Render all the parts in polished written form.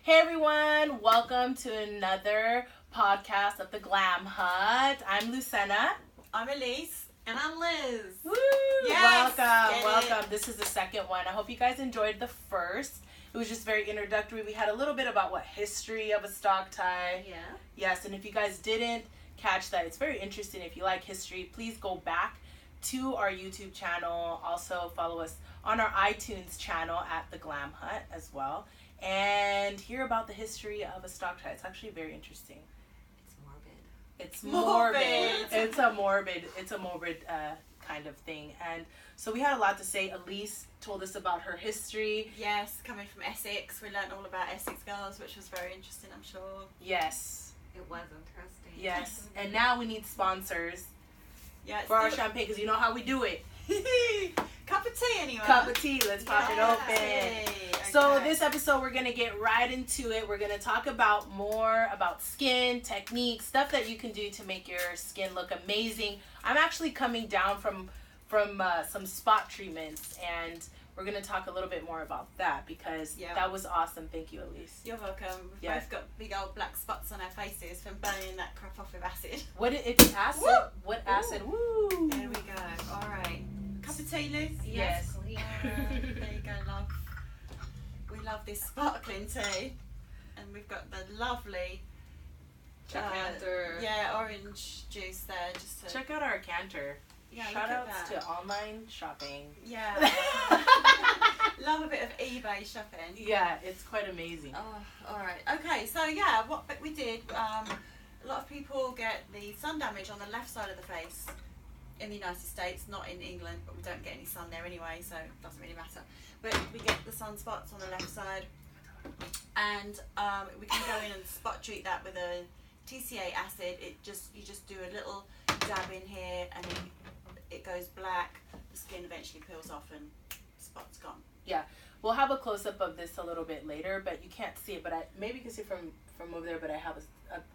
Hey everyone, welcome to another podcast of the Glam Hut. I'm Lucena. I'm Elise. And I'm Liz. Woo! Yes, welcome. This is the second one. I hope you guys enjoyed the first. It was just very introductory. We had a little bit about what history of a stock tie. Yeah. Yes, and if you guys didn't catch that, it's very interesting. If you like history, please go back to our YouTube channel. Also follow us on our iTunes channel at the Glam Hut as well. And hear about the history of a stock tie. It's actually very interesting. It's morbid. Morbid. It's a morbid kind of thing. And so we had a lot to say. Elise told us about her history. Yes, coming from Essex. We learned all about Essex girls, which was very interesting, I'm sure. Yes. It was interesting. Yes. And now we need sponsors Yeah, for our champagne because you know how we do it. Cup of tea, anyway. Cup of tea. Let's pop it open. Okay. So this episode, we're going to get right into it. We're going to talk about more about skin, techniques, stuff that you can do to make your skin look amazing. I'm actually coming down from some spot treatments, and we're going to talk a little bit more about that because that was awesome. Thank you, Elise. You're welcome. We've both got big old black spots on our faces from burning that crap off with acid. What it's acid? Woo! What acid? Woo! There we go. All right. Cup of tea, Liz? Yes. Please. There you go, love. We love this sparkling tea. And we've got the lovely orange juice there. Just to, Check out our canter. yeah, Shout look at outs that. to online shopping. Yeah. Love a bit of eBay shopping. Yeah, it's quite amazing. Oh, all right. Okay, so yeah, what we did, a lot of people get the sun damage on the left side of the face in the United States, not in England, but we don't get any sun there anyway, so it doesn't really matter. But we get the sunspots on the left side, and we can go in and spot treat that with a TCA acid. You just do a little dab in here, and then it goes black. The skin eventually peels off, and the spot's gone. Yeah, we'll have a close-up of this a little bit later, but you can't see it, but maybe you can see from over there, but I have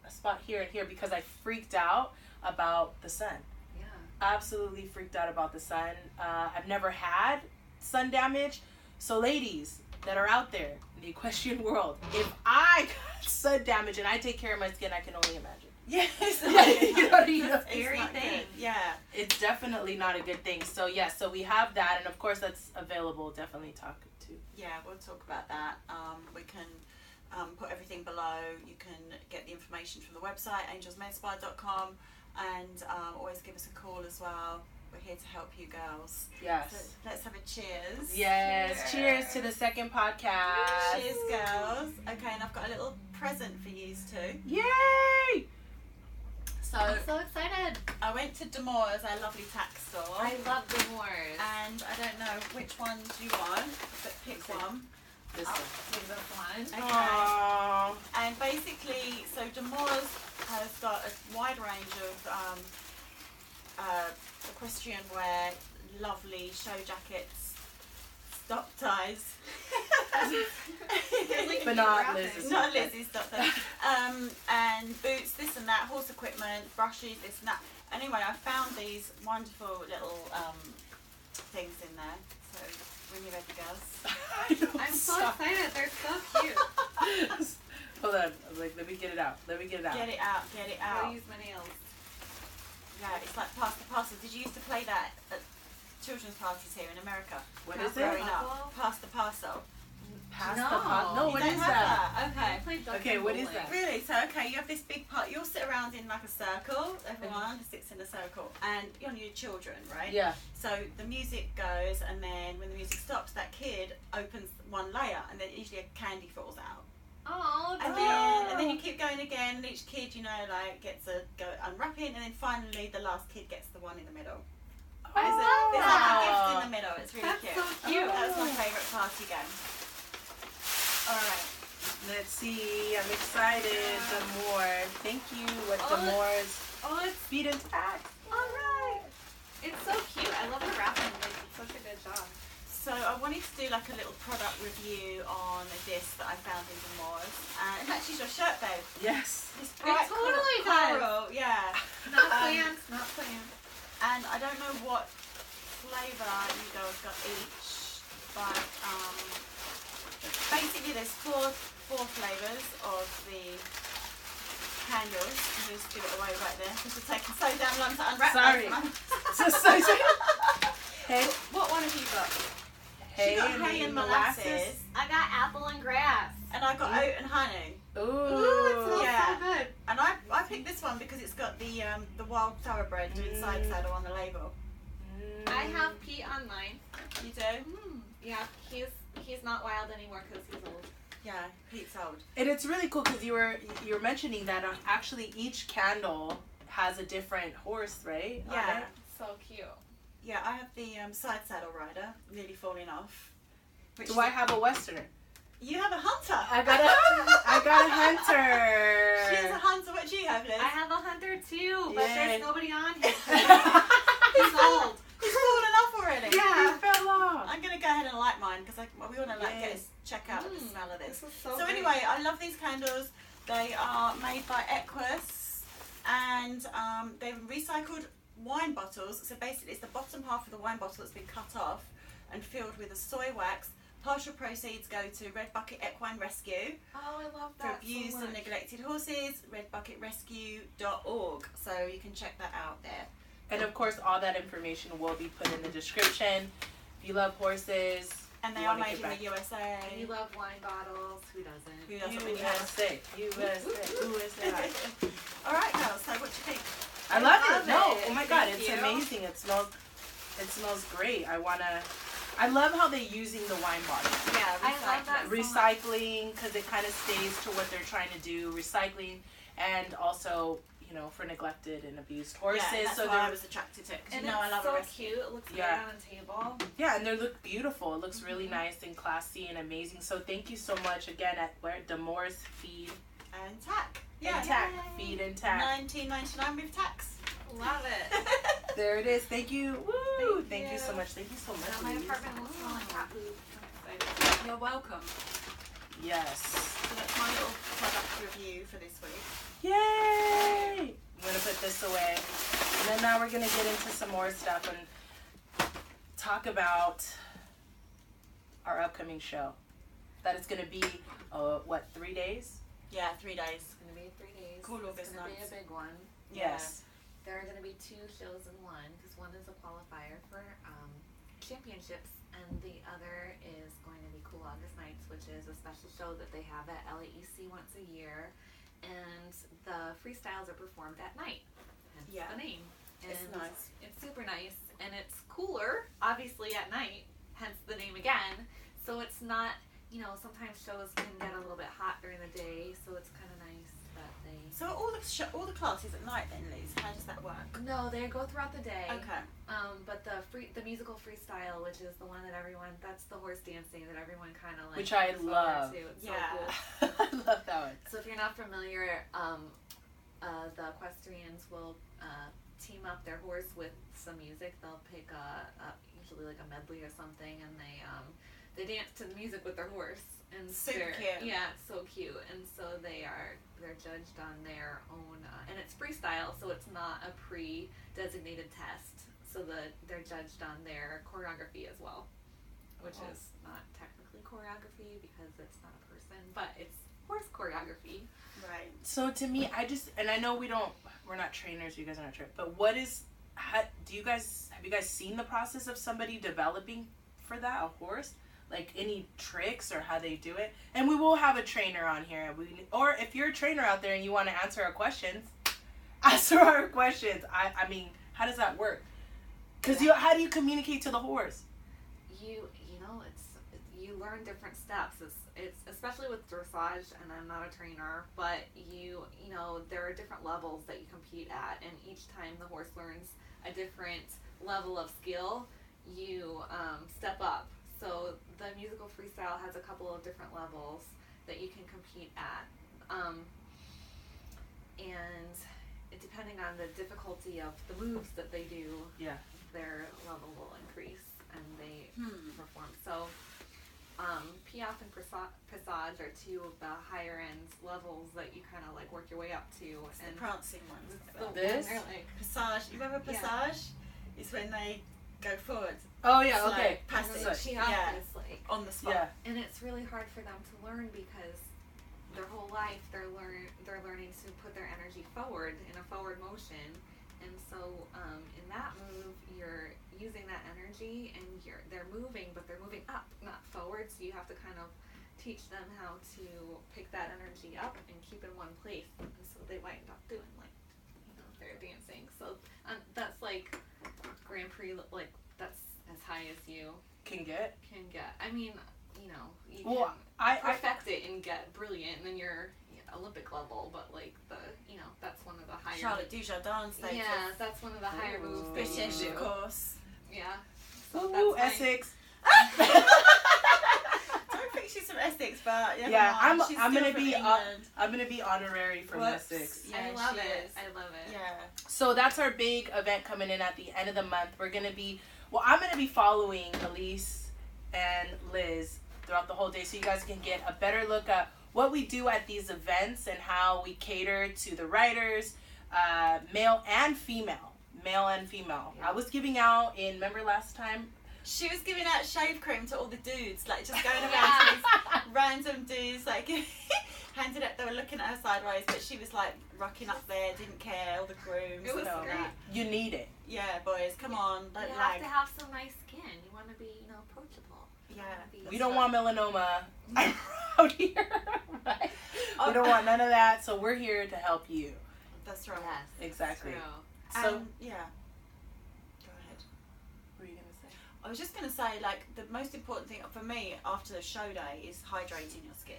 a spot here and here because I freaked out about the sun. Yeah. Absolutely freaked out about the sun. I've never had sun damage, so ladies that are out there in the equestrian world, if I got sun damage and I take care of my skin, I can only imagine. Yes, you know, Scary thing. Yeah. It's definitely not a good thing. So so we have that, and of course that's available. Definitely talk to. Yeah, we'll talk about that. We can put everything below. You can get the information from the website, angelsmedspy.com, and always give us a call as well. We're here to help you girls. Yes. So let's have a cheers. Yes. Cheers to the second podcast. Cheers, girls. Okay, and I've got a little present for you too. Yay! So I'm so excited. I went to DaMoors, our lovely tack store. I love DaMoors. And I don't know which ones you want, but pick one. This I'll one. take this one. Okay. Aww. And basically, so DaMoors has got a wide range of equestrian wear, lovely show jackets, stock ties. But not Liz's. Not Lizzie's stock ties. And boots, this and that, horse equipment, brushes, this and that. Anyway, I found these wonderful little things in there. So when you're ready, girls. I'm so excited. They're so cute. Hold on. I'm like, let me get it out. Let me get it out. Get it out, get it out. I'll use my nails. Yeah, it's like pass the parcel. Did you used to play that at children's parties here in America? What Pass is the it? Growing parcel? up, pass the parcel. Pass No. the pot. No, You what don't is have that? Okay. I played duck Okay, and what is bowling. that? Really? So okay, you have this big part. You'll sit around in like a circle. Everyone sits in a circle, and you're on your children, right? Yeah. So the music goes, and then when the music stops, that kid opens one layer, and then usually a candy falls out. Oh, And then you keep going again, and each kid, like gets a go unwrapping, and then finally the last kid gets the one in the middle. There's like a gift in the middle. It's really That's cute. so cute. That's my favourite party game. All right. Let's see. I'm excited. DaMoors. Thank you. What Oh, DaMoors it's Feed and Tack. all right. It's so cute. I love the wrapping. They did such a good job. So I wanted to do like a little product review on a disc that I found in DaMoors. And it matches your shirt, babe. Yes. This It bright totally does. coral, yeah. Not planned. Not planned. And I don't know what flavour you guys got each, but basically there's four 4 flavours of the candles. I'm just give it away right there because it's taking so damn long to unwrap. Sorry. Sorry. Hey, What one have you got? hey, She got hay and molasses. I got apple and grass. And I got oat and honey. Ooh. Ooh, it smells Yeah. so good. And I picked this one because it's got the wild thoroughbred doing side saddle on the label. I have Pete on mine. You do? Yeah, he's not wild anymore because he's old. Yeah, Pete's old. And it's really cool because you were mentioning that actually each candle has a different horse, right? on Yeah. it? So cute. Yeah, I have the side saddle rider, nearly falling off. Which Do I have a Westerner? You have a hunter. I got a hunter. She has a hunter. What do you have, Liz? I have a hunter too, but Yay. there's nobody on here. He's old. He's fallen off already. Yeah. He fell off. I'm gonna go ahead and light mine because we want to check out the smell of this. This is So great. anyway, I love these candles. They are made by Equus, and they've recycled wine bottles. So basically, it's the bottom half of the wine bottle that's been cut off and filled with a soy wax. Partial proceeds go to Red Bucket Equine Rescue Oh, I love for that abused so and much. neglected horses. redbucketrescue.org. So you can check that out there. And of course, all that information will be put in the description. If you love horses, And they you are wanna made get in the USA. And you love wine bottles. Who doesn't? Who doesn't really have? USA, USA. All right, girls. So what do you think? I love love it. No, it. oh my God, Thank it's you. amazing. It smells great. I love how they're using the wine bottle. Yeah, I love that. Recycling, because it kind of stays to what they're trying to do. Recycling, and also, for neglected and abused horses. Yeah, that's so why I they're was attracted to it. Because And you know I it's love so a rescue. cute. It looks Yeah. great on a table. yeah, and they look beautiful. It looks really nice and classy and amazing. So thank you so much again at DaMoors Feed And tack. and Tack. Feed and Tack. $19.99 with tax. Love it. There it is. Thank you. Woo! Thank you you. so much. Thank you so much. Now my Elise. apartment will smell like cat poop. I'm excited. You're welcome. Yes. So that's my little product review for this week. Yay! I'm gonna put this away, and then now we're gonna get into some more stuff and talk about our upcoming show. That is gonna be 3 days? Yeah, 3 days. It's gonna be 3 days. Cool It's August gonna be nights. a big one. Yes. There are going to be 2 shows in one because one is a qualifier for championships and the other is going to be Cool August Nights, which is a special show that they have at LAEC once a year, and the freestyles are performed at night. Hence Yeah. the name. And It's nice. It's super nice and it's cooler, obviously at night. Hence the name again. So it's not. Sometimes shows can get a little bit hot during the day, so it's kind of nice that they. So are all the classes at night then, Liz? How does that work? No, they go throughout the day. Okay. But the musical freestyle, which is the one that that's the horse dancing that everyone kind of like. Which I looks forward love. to. It's Yeah. so cool. I love that one. So if you're not familiar, the equestrians will team up their horse with some music. They'll pick usually like a medley or something, and they dance to the music with their horse. And Super cute. Yeah, it's so cute. And so they're judged on their own, and it's freestyle, so it's not a pre-designated test. So they're judged on their choreography as well, which is not technically choreography because it's not a person, but it's horse choreography. Right. So to me, and I know we're not trainers, you guys are not trainers, but have you guys seen the process of somebody developing for that, a horse? Like any tricks or how they do it? And we will have a trainer on here. Or if you're a trainer out there and you want to answer our questions, answer our questions. I mean, how does that work? Because how do you communicate to the horse? You learn different steps. It's especially with dressage, and I'm not a trainer, but there are different levels that you compete at, and each time the horse learns a different level of skill, you step up. So the musical freestyle has a couple of different levels that you can compete at, and depending on the difficulty of the moves that they do, their level will increase and they perform. So Piaffe and Passage are 2 of the higher end levels that you kind of like work your way up to. It's and the prancing ones. This? Passage. You remember Passage? It's when they go forward. Oh yeah, Slow, okay. passage. Piaffe Yeah. is like On the spot. Yeah. and it's really hard for them to learn because life, they're learning to put their energy forward in a forward motion, and so in that move, you're using that energy, and they're moving, but they're moving up, not forward. So you have to kind of teach them how to pick that energy up and keep in one place, and so they wind up doing their dancing. So that's like Grand Prix, like that's as high as you can get. I mean, you can perfect it and get brilliant, and then you're Olympic level, but like that's one of the higher. Charlotte Dujardin status. Yeah, that's one of the higher moves. British, of course. Yeah. So Essex. Don't think she's from Essex, but yeah, I'm gonna be honorary from Essex. Yeah, I love it. I love it. Yeah. So that's our big event coming in at the end of the month. I'm gonna be following Elise and Liz throughout the whole day, so you guys can get a better look at what we do at these events and how we cater to the riders, male and female. I was giving out remember last time? She was giving out shave cream to all the dudes, like just going around to these random dudes, like handed it. They were looking at her sideways, but she was like rocking up there, didn't care. All the grooms. It was great. You need it. Yeah, boys, come on, don't You lag. have to have some nice skin. You want to be, approachable. Yeah. We don't want melanoma out here. Right? We don't want none of that. So we're here to help you. That's right. Yes, Exactly. true. So yeah. Go ahead. what were you gonna say? I was just gonna say, like, the most important thing for me after the show day is hydrating your skin.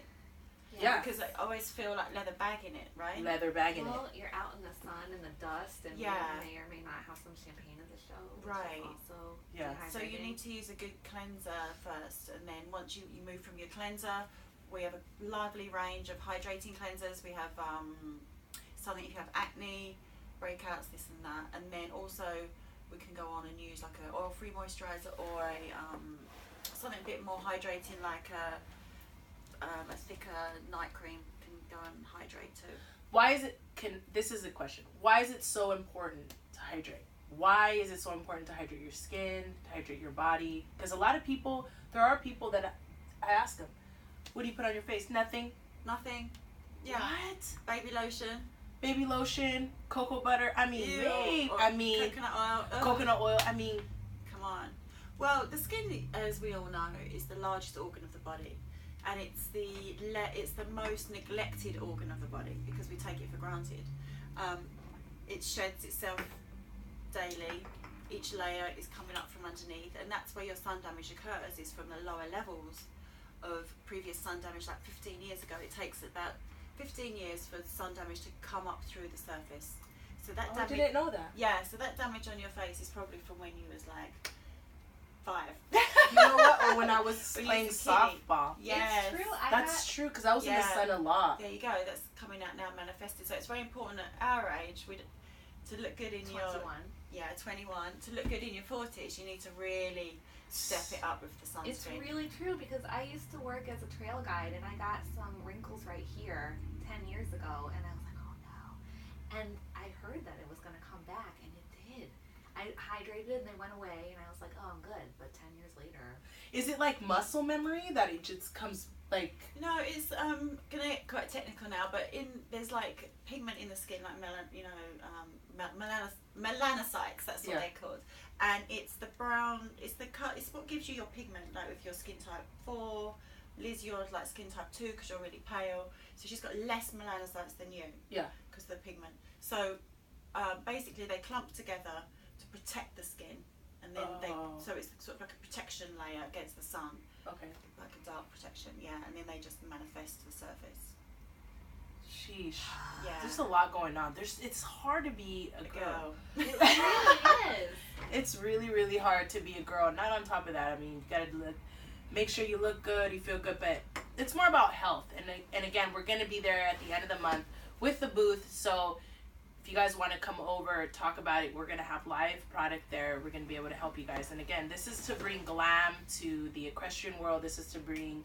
Yeah. Because I always feel like leather bagging it, right? Leather bagging it. Well, you're out in the sun and the dust, and you may or may not have some champagne at the show. Right. Also So you dehydrating. need to use a good cleanser first, and then once you move from your cleanser, we have a lively range of hydrating cleansers. We have something if you have acne, breakouts, this and that, and then also we can go on and use like an oil-free moisturizer or a something a bit more hydrating, like a thicker night cream can go and hydrate too. Why is it? This is a question. Why is it so important to hydrate? Why is it so important to hydrate your skin, to hydrate your body? Because there are people that I ask them, what do you put on your face? Nothing. Yeah. What? Baby lotion. Baby lotion, cocoa butter. I mean, Ew. Coconut oil. Ugh. Coconut oil. I mean, come on. Well, the skin, as we all know, is the largest organ of the body, and it's the most neglected organ of the body because we take it for granted. It sheds itself daily. Each layer is coming up from underneath, and that's where your sun damage occurs, is from the lower levels of previous sun damage, like 15 years ago. It takes about 15 years for sun damage to come up through the surface. So that I didn't know that. Yeah, so that damage on your face is probably from when you was like 5. You know what? Or when I was When you playing was a kiddie. softball. Yes. It's true. That's true, because I was in the sun a lot. There you go. That's coming out now, manifested. So it's very important at our age to look good in 21. your 21. To look good in your 40s, you need to really step it up with the sunscreen. It's really true, because I used to work as a trail guide, and I got some wrinkles right here 10 years ago, and I was like, oh no. And I heard that it was going to come back, and it did. I hydrated and they went away, and I was like, oh, I'm good. But 10 years later. Is it like muscle memory that it just comes like? No, it's gonna get quite technical now, but there's like pigment in the skin, like melanocytes. That's what they're called, and it's the brown. It's what gives you your pigment. Like with your skin type 4, Liz, you're like skin type 2 because you're really pale. So she's got less melanocytes than you. Yeah. Because of the pigment. So basically, they clump together to protect the skin, and then so it's sort of like a protection layer against the sun. Okay. Like a dark protection, and then they just manifest to the surface. Sheesh. Yeah. There's a lot going on. It's hard to be a girl. It really is. It's really, really hard to be a girl. Not on top of that, I mean, you gotta make sure you look good, you feel good, but it's more about health. And again, we're gonna be there at the end of the month with the booth. So if you guys want to come over, talk about it, we're going to have live product there. We're going to be able to help you guys. And again, this is to bring glam to the equestrian world. This is to bring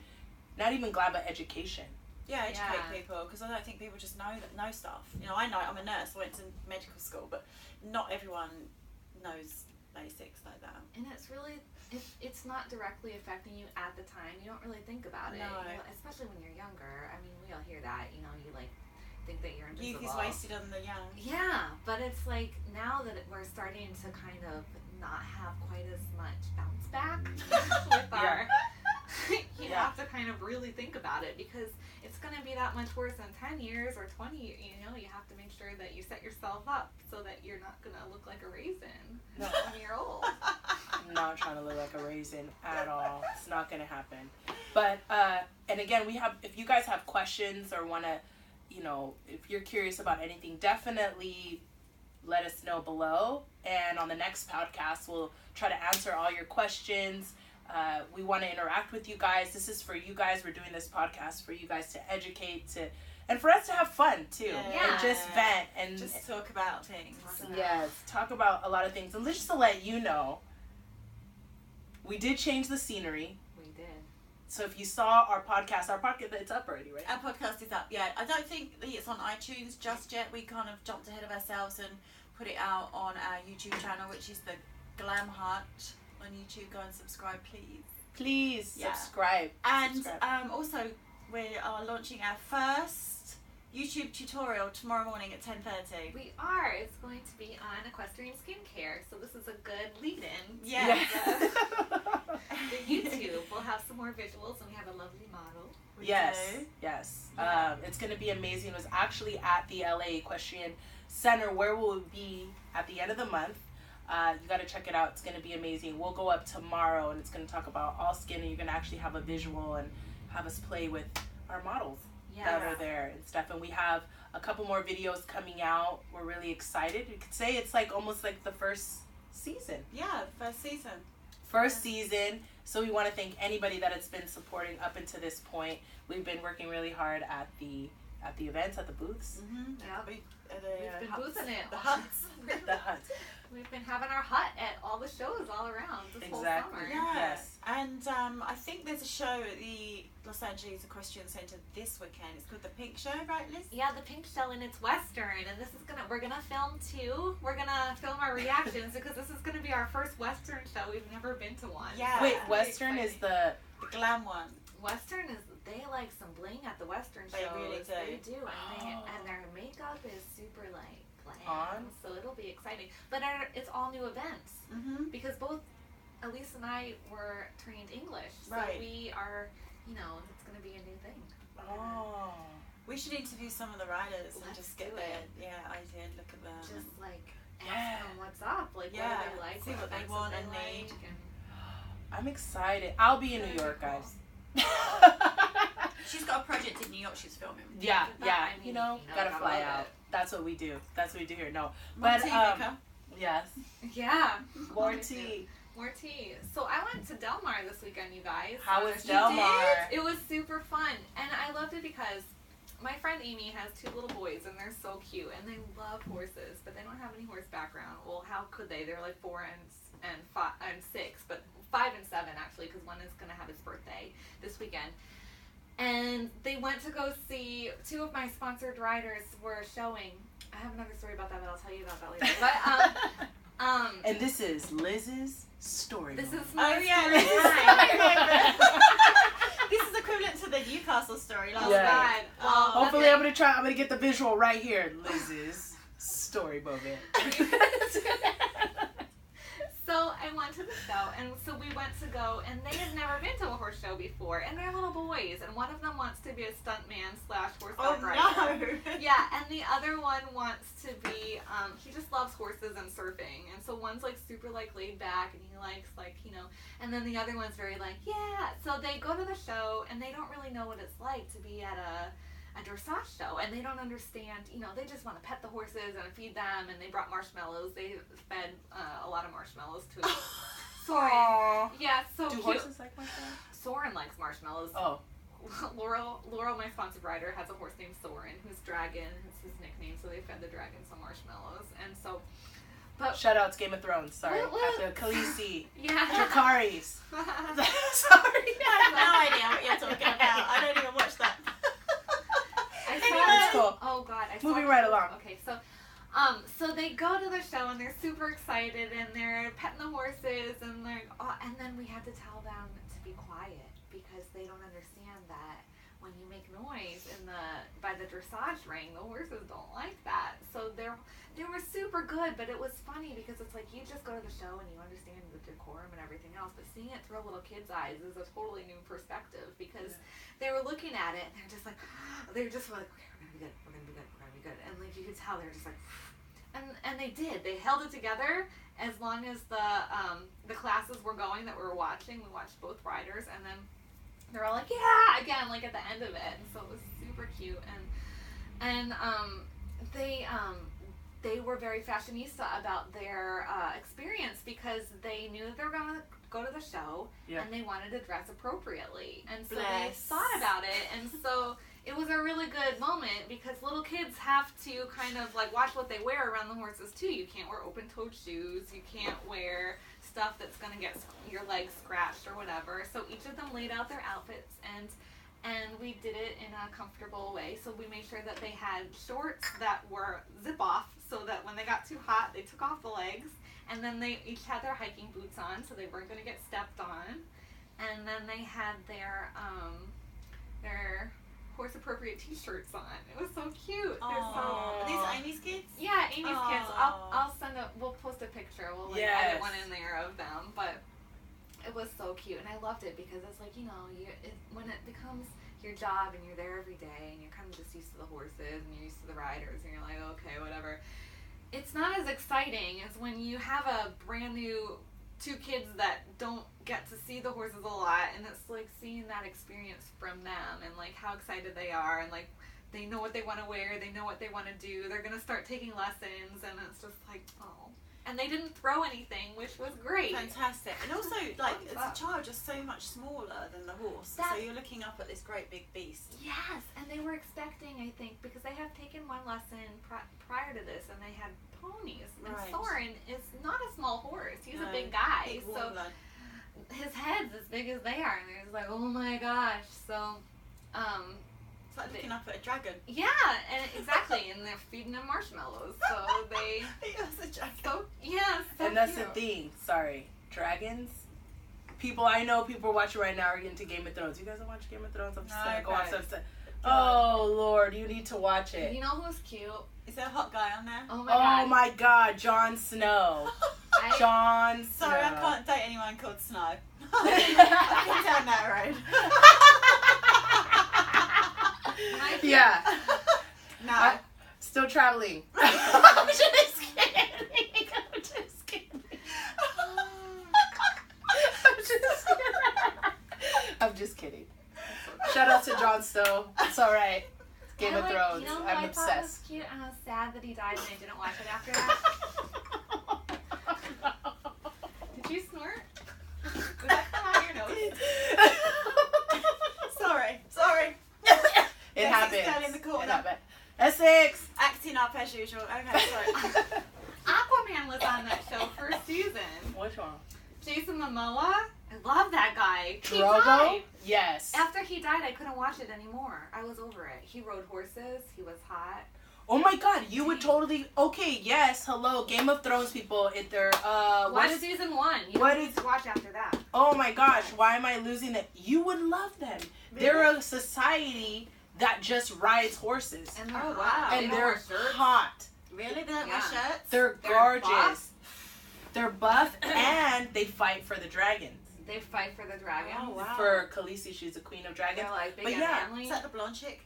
not even glam, but education. Yeah, educate people, because I don't think people just know stuff. You know, I know, I'm a nurse, I went to medical school, but not everyone knows basics like that. And it's really, it's not directly affecting you at the time. You don't really think about it. No. You know, especially when you're younger. I mean, we all hear that, you know, you like think that you're invisible. Youth is wasted on the young. Yeah, but it's like now that we're starting to kind of not have quite as much bounce back with our, you have to kind of really think about it, because it's going to be that much worse in 10 years or 20 years. You know, you have to make sure that you set yourself up so that you're not going to look like a raisin when you're old. I'm not trying to look like a raisin at all. It's not going to happen. But, and again, if you guys have questions or want to, you know, if you're curious about anything, definitely let us know below. And on the next podcast, we'll try to answer all your questions. We want to interact with you guys. This is for you guys. We're doing this podcast for you guys to educate, and for us to have fun too. Yeah. And just vent and just talk about things. yes, talk about a lot of things. And just to let you know, we did change the scenery. We did. So if you saw our podcast, it's up already, right? Our podcast is up, yeah. I don't think it's on iTunes just yet. We kind of jumped ahead of ourselves and put it out on our YouTube channel, which is the Glam Hut on YouTube. Go and subscribe, please. Please Yeah. subscribe. And also, we are launching our first YouTube tutorial tomorrow morning at 10:30. We are. It's going to be on equestrian skincare, so this is a good lead-in. Yeah. The YouTube. We'll have some more visuals, and we have a lovely model. We Yes, do. yes. Yeah. It's going to be amazing. It was actually at the LA Equestrian Center, where we'll be at the end of the month. You got to check it out. It's going to be amazing. We'll go up tomorrow, and it's going to talk about all skin, and you're going to actually have a visual and have us play with our models that are there and stuff. And we have a couple more videos coming out. We're really excited. You could say it's like almost like the first season. Yeah, the first season. First season. So we want to thank anybody that has been supporting up until this point. We've been working really hard at the events, at the booths. Mm-hmm. Yeah. We've been boothing it. The huts. The huts. We've been having our hut at all the shows all around this whole summer. Yeah. Yes. And I think there's a show at the Los Angeles Equestrian Center this weekend. It's called the Pink Show, right, Liz? Yeah, the Pink Show, and it's Western, and we're gonna film too. We're gonna film our reactions because this is gonna be our first Western show. We've never been to one. Yeah. Wait, It's Western really is the The glam one. Western is, they like some bling at the Western They shows. really do. They do, and their makeup is super like glam, On? so it'll be exciting. But it's all new events Mm-hmm. because both Elise and I were trained English, so Right. we are, you know, it's gonna be a new thing. oh. We should interview some of the riders and Let's just get do their it. idea, look at them. Just like ask Yeah. them what's up, like Yeah, what do they like, see what they events want that and they need. like, and I'm excited. I'll be in New Very York, cool. guys. She's got a project in New York she's filming. Yeah, That, yeah. I mean, You know, you know, gotta gotta fly love out. it. That's what we do. That's what we do here. No, More but tea, Mika. yes, yeah, more tea. more tea. So I went to Del Mar this weekend, you guys. How on was a Del show. Mar? It was super fun, and I loved it because my friend Amy has 2 little boys, and they're so cute, and they love horses, but they don't have any horse background. Well, how could they? They're like 4 and 5 and 6, but 5 and 7 actually, because one is gonna have his birthday this weekend. And they went to go see 2 of my sponsored riders were showing. I have another story about that, but I'll tell you about that later. But And this is Liz's story. this moment. is my Oh, yeah, story this is time. This is equivalent to the Newcastle story last Oh Yeah. God! Well, Hopefully, that's I'm gonna get the visual right here. Liz's story moment. So I went to the show, and so we went to go, and they had never been to a horse show before, and they're little boys, and one of them wants to be a stuntman / horseback rider. no. Yeah, and the other one wants to be, he just loves horses and surfing, and so one's like super like laid back, and he likes like, you know, and then the other one's very like, yeah, so they go to the show, and they don't really know what it's like to be at a dressage show, and they don't understand, you know, they just want to pet the horses and feed them, and they brought marshmallows. They fed a lot of marshmallows to Soren. Aww. Yeah, so Do cute. horses like marshmallows? Soren likes marshmallows. Oh. Laurel, my sponsored rider, has a horse named Soren, who's Dragon. It's his nickname, so they fed the dragon some marshmallows, and so. But Shout outs Game of Thrones. Sorry, What, what? after Khaleesi, yeah. Dracarys. Sorry, I have no idea what you're talking about. I don't even watch that. I It's cool. Oh God, I saw Moving this- right along. Okay, so So they go to the show and they're super excited and they're petting the horses and and then we had to tell them to be quiet because they don't understand that when you make noise by the dressage ring, the horses don't like that. So they were super good, but it was funny because it's like you just go to the show and you understand the decorum and everything else, but seeing it through a little kid's eyes is a totally new perspective because they were looking at it and they're just like, okay, we're gonna be good, we're gonna be good, and like you could tell they were just like, and they did. They held it together as long as the classes were going that we were watching. We watched both riders, and then they're all like, yeah, again, like at the end of it. So it was super cute, and they were very fashionista about their experience because they knew that they were going to go to the show and they wanted to dress appropriately, and so they thought about it, and so it was a really good moment because little kids have to kind of like watch what they wear around the horses too. You can't wear open-toed shoes. You can't wear stuff that's going to get your legs scratched or whatever. So each of them laid out their outfits and we did it in a comfortable way. So we made sure that they had shorts that were zip off so that when they got too hot, they took off the legs. And then they each had their hiking boots on so they weren't going to get stepped on. And then they had their horse appropriate t-shirts on. It was so cute. Are these Amy's kids? Yeah, Amy's kids. I'll we'll post a picture. We'll edit one in there of them, but it was so cute and I loved it because it's like, when it becomes your job and you're there every day and you're kind of just used to the horses and you're used to the riders and you're like, okay, whatever. It's not as exciting as when you have a brand new 2 kids that don't get to see the horses a lot, and it's like seeing that experience from them and like how excited they are and like they know what they want to wear, they know what they want to do, they're gonna start taking lessons, and it's just like, oh. And they didn't throw anything, which was great. Fantastic. And also, like, as a child, you're so much smaller than the horse, so you're looking up at this great big beast. Yes, and they were expecting, I think, because they had taken one lesson prior to this, and they had ponies. And Soren is not a small horse. He's a big guy. Big so his head's as big as they are, and they're just like, oh my gosh. So, it's like looking up at a dragon. Yeah, and exactly, and they're feeding them marshmallows, so they... That's a dragon. So, yeah, so and that's cute. the thing. Sorry. Dragons? I know people are watching right now are into Game of Thrones. You guys don't watch Game of Thrones? I'm just going to go off stuff. Oh, Lord, you need to watch it. You know who's cute? Is there a hot guy on there? Oh my God, Jon Snow. Jon Snow. Sorry, I can't date anyone called Snow. I can down that road. Yeah. No. Still traveling. I'm just kidding. I'm just kidding. Shout out to Jon Snow. It's alright. Game of Thrones. I'm obsessed. Thought was cute, and I was sad that he died and I didn't watch it after that. Did you snort? Did that come out your nose? Sorry. It happens. Down in the corner. Essex! Acting up as usual. Okay, sorry. Aquaman was on that show first season. Which one? Jason Momoa. I love that guy. Drogo? Yes. After he died, I couldn't watch it anymore. I was over it. He rode horses. He was hot. Oh my God, you would totally... Okay, yes, hello, Game of Thrones people. Watch season 1. You don't need to watch after that. Oh my gosh, why am I losing it? You would love them. Really? They're a society that just rides horses. And they're hot. Really? They don't wear shirts? They're gorgeous. They're buff and they fight for the dragons. They fight for the dragons? Oh, wow. For Khaleesi, she's the queen of dragons. They're like big Is that the blonde chick?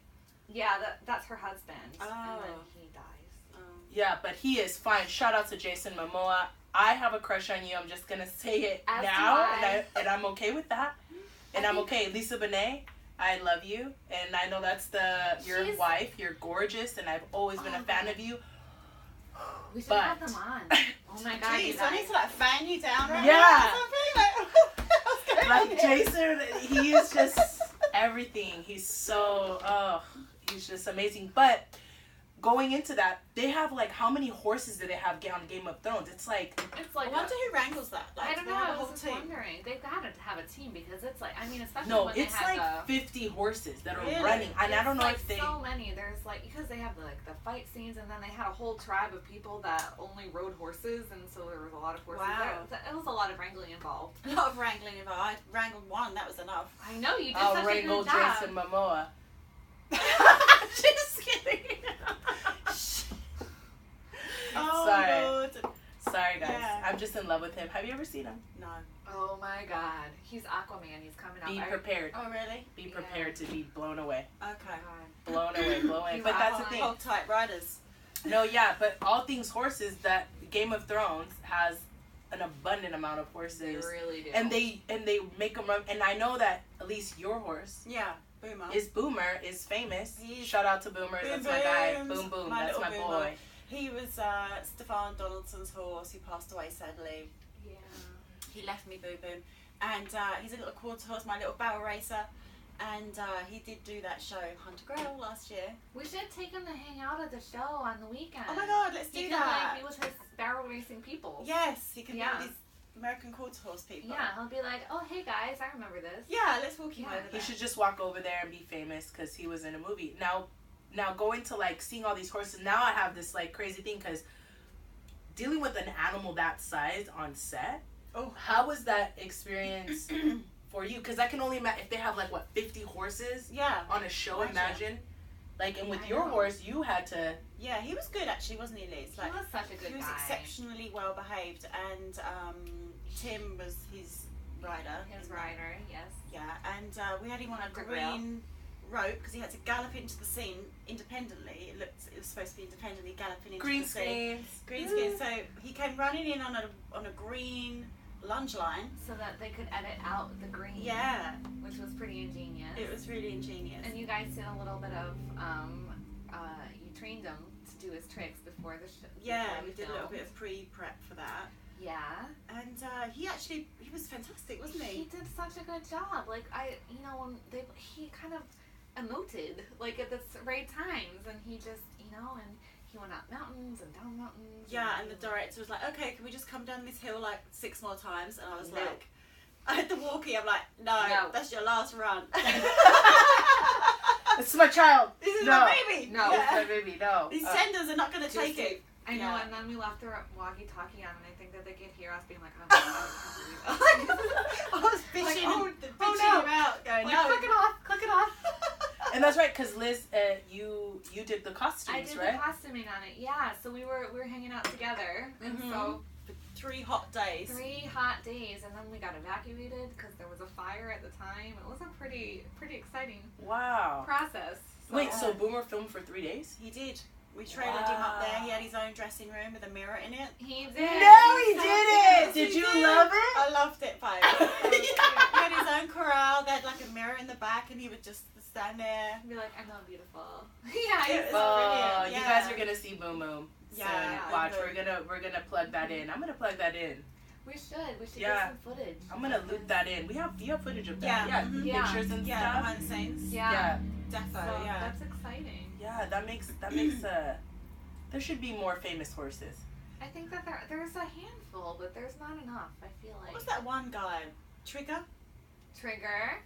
Yeah, that's her husband. Oh. And then he dies. Yeah, but he is fine. Shout out to Jason Momoa. I have a crush on you. I'm just going to say it now. And I'm okay with that. And I'm okay. Lisa Bonet, I love you. And I know that's your wife. You're gorgeous. And I've always been a fan of you. We should have them on. Oh my God. Jeez, I need to fan you down right now. Yeah. Like Jason, he is just everything. He's so, he's just amazing. But going into that, they have like, how many horses did they have on Game of Thrones? It's like I wonder who wrangles that. Like, I don't do know. they have a I whole was just team? wondering. They've got to have a team because it's like, I mean, especially no, when they it's have like the 50 horses that are Really? running, and I it's don't know like if they. so many. There's like, because they have like the fight scenes, and then they had a whole tribe of people that only rode horses, and so there was a lot of horses. Wow. It was a lot of wrangling involved. A lot of wrangling involved. I wrangled one. That was enough. I know you did I'll such a wrangle good job. Jason Momoa. Just kidding. Oh, Sorry. Lord. Sorry, guys. Yeah. I'm just in love with him. Have you ever seen him? No. Oh my God, he's Aquaman. He's coming out. Be prepared. Oh, really? Be Yeah. prepared to be blown away. Okay. Blown away, blown away. You But that's the are thing. Hold tight, riders. No, yeah, but all things horses, that Game of Thrones has an abundant amount of They horses. really do. And they make them run. And I know that Elise, your horse, Yeah. Boomer. is Boomer, is famous. He's- Shout out to Boomer. Boom, That's my guy. booms. Boom, boom. My That's little my Boomer. boy. He was Stefan Donaldson's horse who passed away sadly. Yeah. He left me, Boo Boom. And he's a little quarter horse, my little barrel racer. And he did do that show, Hunter Grail, last year. We should take him to hang out at the show on the weekend. Oh my God, let's He do can that. like be with his barrel racing people. Yes, he can Yeah. be with these American quarter horse people. Yeah, he'll be like, oh hey guys, I remember this. Yeah, let's walk him Yeah. over He there. should just walk over there and be famous because he was in a movie. Now going to like seeing all these horses, now I have this like crazy thing because dealing with an animal that size on set, Oh. how was that experience for you? Because I can only imagine if they have like, what, 50 horses Yeah. on a show, imagine. Like, and with I your know. horse, you had to... Yeah, he was good actually, wasn't he, Liz? He was such a good he was guy. exceptionally well behaved, and Tim was his rider. His rider, yes. Yeah, and we had him on a Hunter green rope because he had to gallop into the scene independently. It was supposed to be independently galloping into Green the scene. screens. Green screen. So he came running in on a green lunge line. So that they could edit out the green. Yeah, Which was pretty ingenious. it was really ingenious. And you guys did a little bit of, you trained him to do his tricks before the show. Yeah, we did a little bit of pre-prep for that. Yeah. And he was fantastic, wasn't He he? did such a good job. Like, when he kind of emoted, like, at the right times, and he just, and he went up mountains and down mountains. Yeah, and the director was like, okay, can we just come down this hill like 6 more times? And I was No. like, I had the walkie, I'm like, no, No. that's your last run. It's my child. This is No. my baby. No. It's Yeah. my baby. No. These tenders are not going to Just take it. I know, Yeah. and then we left the walkie-talkie on, and I think that they could hear us being like, oh my God, I can't believe it. I was bitching, Like, bitching no. him out, going, Like, no. click it off, click it off. And that's right, because Liz, you did the costumes, I did right? the costuming on it, yeah. So we were hanging out together, and Mhm. so 3 hot days. 3 hot days, and then we got evacuated because there was a fire at the time. It was a pretty exciting Wow. process. Wait, so Boomer filmed for 3 days? He did. We trailered him up there. He had his own dressing room with a mirror in it. He did. No, he So didn't. good. Did He you did. love it? I loved it, babe. He had his own corral. They had like a mirror in the back, and he would just stand there. Be like, I know, beautiful. Yeah, It he's was so brilliant. You Yeah. guys are gonna see Boom Boom. Yeah, soon. Watch, okay. we're gonna plug that in. I'm gonna plug that in. We should Yeah. get some footage. I'm gonna loop that in. Do you have footage of Yeah, that? Yeah, mhm. Yeah. pictures and Yeah, stuff. behind the scenes. Yeah. Defo, So yeah. that's exciting. Yeah, that makes there should be more famous horses. I think that there's a handful, but there's not enough. I feel like. What was that one guy? Trigger? Trigger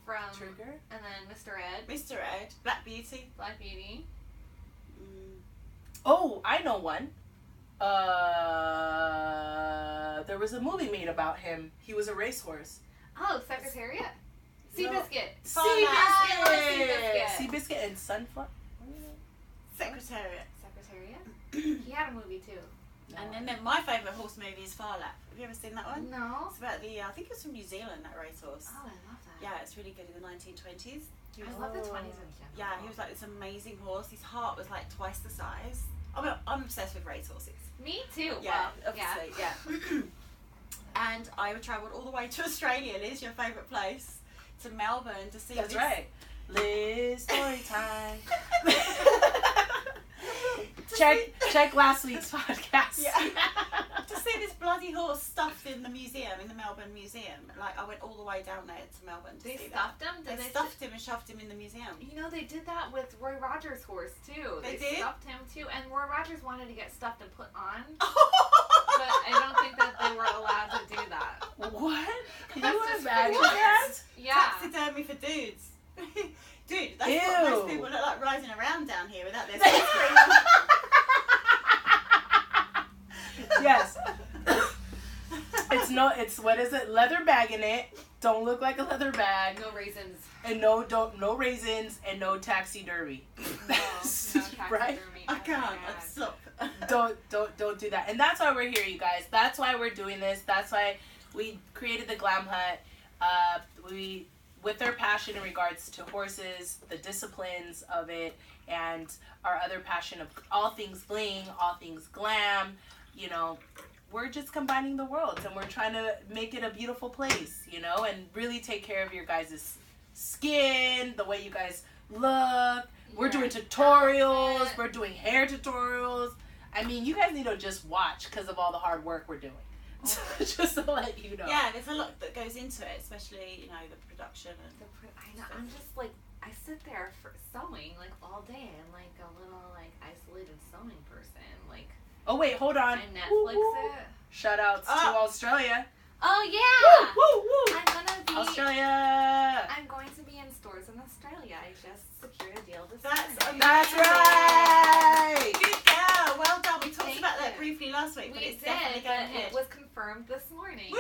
from Trigger? and then Mr. Ed, Mr. Ed? Black Beauty? Black Beauty. Mm. Oh, I know one. There was a movie made about him. He was a racehorse. Oh, Secretariat. Seabiscuit. Seabiscuit! Seabiscuit. Seabiscuit and Sunflower. Secretariat. Secretariat. He had a movie too. And then my favourite horse movie is Far Lap. Have you ever seen that one? No. It's about I think it was from New Zealand, that racehorse. Oh, I love that. Yeah, it's really good in the 1920s. He was, I love the 20s in general. yeah, he was like this amazing horse. His heart was like twice the size. I'm obsessed with racehorses. Me too. Yeah, Well, yeah. obviously, yeah. And I travelled all the way to Australia, Liz, your favourite place, to Melbourne to see That's this. right. Liz story time. check last week's podcast. Yeah. To see this bloody horse stuffed in the museum, in the Melbourne Museum. Like, I went all the way down there to Melbourne to They see stuffed that. him? They stuffed him and shoved him in the museum. You know, they did that with Roy Rogers' horse, too. They did? Stuffed him, too. And Roy Rogers wanted to get stuffed and put on. But I don't think that they were allowed to do that. What? Can That's you just imagine weird. that? Yeah. Taxidermy for dudes. Dude, that's Ew. what most people look like rising around down here without their Yes. It's what is it? Leather bag in it. Don't look like a leather bag. No raisins. And no raisins and no taxidermy. No taxidermy. Right? I Oh my can't. God. I'd stop. Don't do that. And that's why we're here, you guys. That's why we're doing this. That's why we created the Glam Hut. We with their passion in regards to horses, the disciplines of it, and our other passion of all things bling, all things glam, you know, we're just combining the worlds and we're trying to make it a beautiful place, you know, and really take care of your guys' skin, the way you guys look. We're doing tutorials. We're doing hair tutorials. I mean, you guys need to just watch because of all the hard work we're doing. Just to let you know. Yeah, there's a lot that goes into it, especially, you know, the production and I know. I'm just like, I sit there for sewing like all day. I'm like a little like isolated sewing person. Like, Oh wait, hold on. I Netflix it. Shout outs to Australia. Oh yeah. Woo, woo. I'm gonna be. Australia. I'm going to be in stores in Australia. I just secured a deal this That's morning. That's right. good girl. Well done. We talked Thank about that you. briefly last week, but We it's definitely did, going but ahead. it was confirmed this morning. Woo!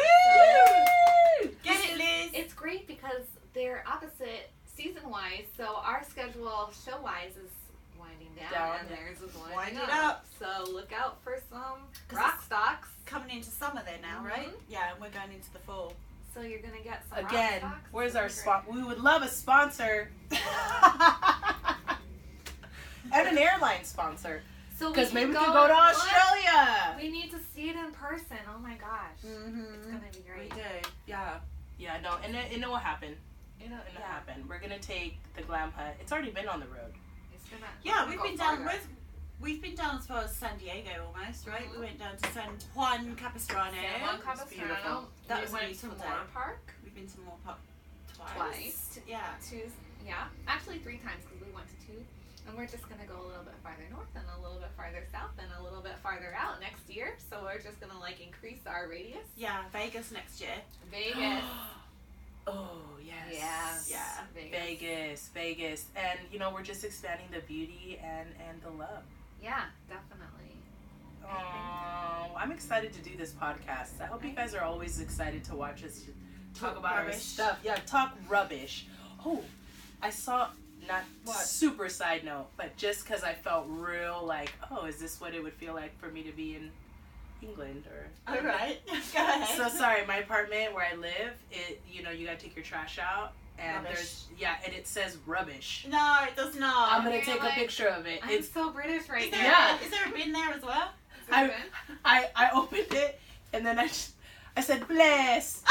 Get it, It's- Liz. It's great because they're opposite season-wise, so our schedule show-wise is winding down, and theirs is Wind winding it up. up. So look out for some 'Cause rock it's- stocks. Coming into summer there now, right? Mhm. Yeah, and we're going into the fall. So you're gonna get some Again, rock stocks. where's It'll our be great. spot? We would love a sponsor. And an airline sponsor. So Because maybe we could go to What? Australia. We need to see it in person. Oh my gosh, Mm-hmm. it's gonna be We great. do. Yeah. Yeah, no, and it will happen. It'll Yeah. happen. We're going to take the Glam Hut. It's already been on the road. It's gonna, Yeah, it's we've gonna been go down farther. with. We've been down as far as San Diego almost, right? Mhm. We went down to San Juan Capistrano. San Juan It's Capistrano. beautiful. That We was a went to beautiful Moore day. Park We've been to Moore Park twice. Twice. Yeah. Actually 3 times because we went to 2. And we're just gonna go a little bit farther north and a little bit farther south and a little bit farther out next year. So we're just gonna like increase our radius. Yeah, Vegas next year. Vegas. Oh, yes. Yeah. Yeah. Vegas. And, you know, we're just expanding the beauty and the love. Yeah, definitely. Oh, I'm excited to do this podcast. I hope you guys are always excited to watch us talk about our rubbish. stuff. Yeah, talk rubbish. Oh, I saw, not What? super side note, but just because I felt real like, oh, is this what it would feel like for me to be in England? Or All right. Go ahead. So sorry, my apartment where I live, you gotta take your trash out. And Rubbish. and it says rubbish. No, it does not. I'm gonna You're take like, a picture of it. I'm It's so British right Is there, now. Yeah. is there a bin there as well? I opened it and then I said bless.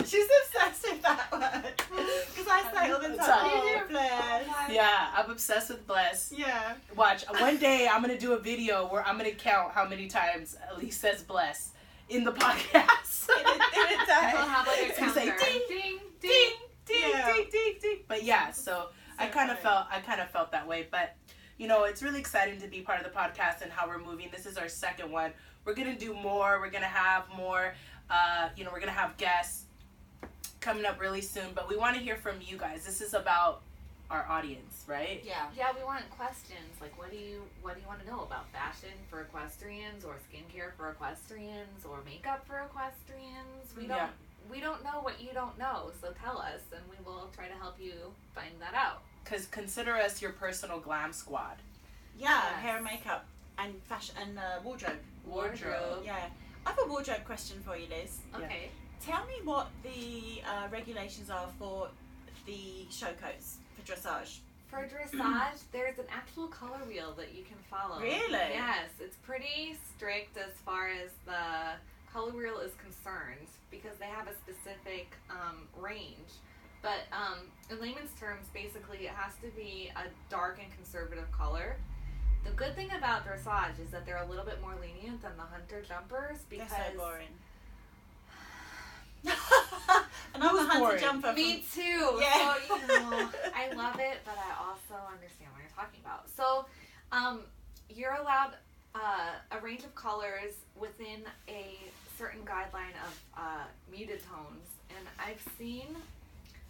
She's obsessed with that word. Because I say it all the time. Sorry. Oh, bless. Yeah, I'm obsessed with bless. Yeah. Watch, one day I'm gonna do a video where I'm gonna count how many times Elise says bless in the podcast. In a We'll day. have like a It's counter. like ding, ding, ding, ding, Yeah. ding, ding, ding. But yeah, so I kind of felt that way. But you know, it's really exciting to be part of the podcast and how we're moving. This is our second one. We're gonna do more. We're gonna have more. We're gonna have guests coming up really soon. But we want to hear from you guys. This is about our audience, right? Yeah. Yeah, we want questions like what do you want to know about fashion for equestrians or skincare for equestrians or makeup for equestrians? We don't know what you don't know, so tell us and we will try to help you find that out. Because consider us your personal glam squad. Yeah, Yes. hair and makeup and fashion and wardrobe. Wardrobe. Yeah. I have a wardrobe question for you, Liz. Okay. Tell me what the regulations are for the show coats for dressage. For dressage, there's an actual color wheel that you can follow. Really? Yes, it's pretty strict as far as the color wheel is concerned because they have a specific range. But in layman's terms, basically, it has to be a dark and conservative color. The good thing about dressage is that they're a little bit more lenient than the hunter jumpers because they're so boring. And I'm a hunter boring? jumper. Me too. Yeah. So, you know, I love it, but I also understand what you're talking about. So, you're allowed a range of colors within a certain guideline of muted tones. And I've seen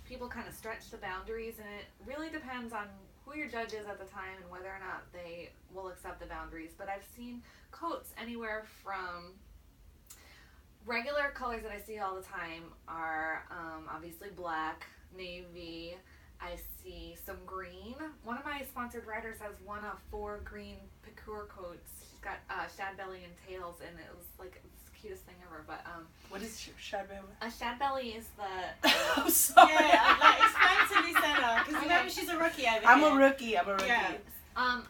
people kind of stretch the boundaries, and it really depends on who your judge is at the time and whether or not they will accept the boundaries. But I've seen coats anywhere from regular colors that I see all the time are obviously black, navy. I see some green. One of my sponsored riders has one of 4 green picour coats. She's got shad belly and tails, and it was like the cutest thing ever. But what is shad belly? a shad belly is the I'm sorry. Yeah, like explain to Lucena, because remember she's a rookie over I'm here. a rookie. Yeah.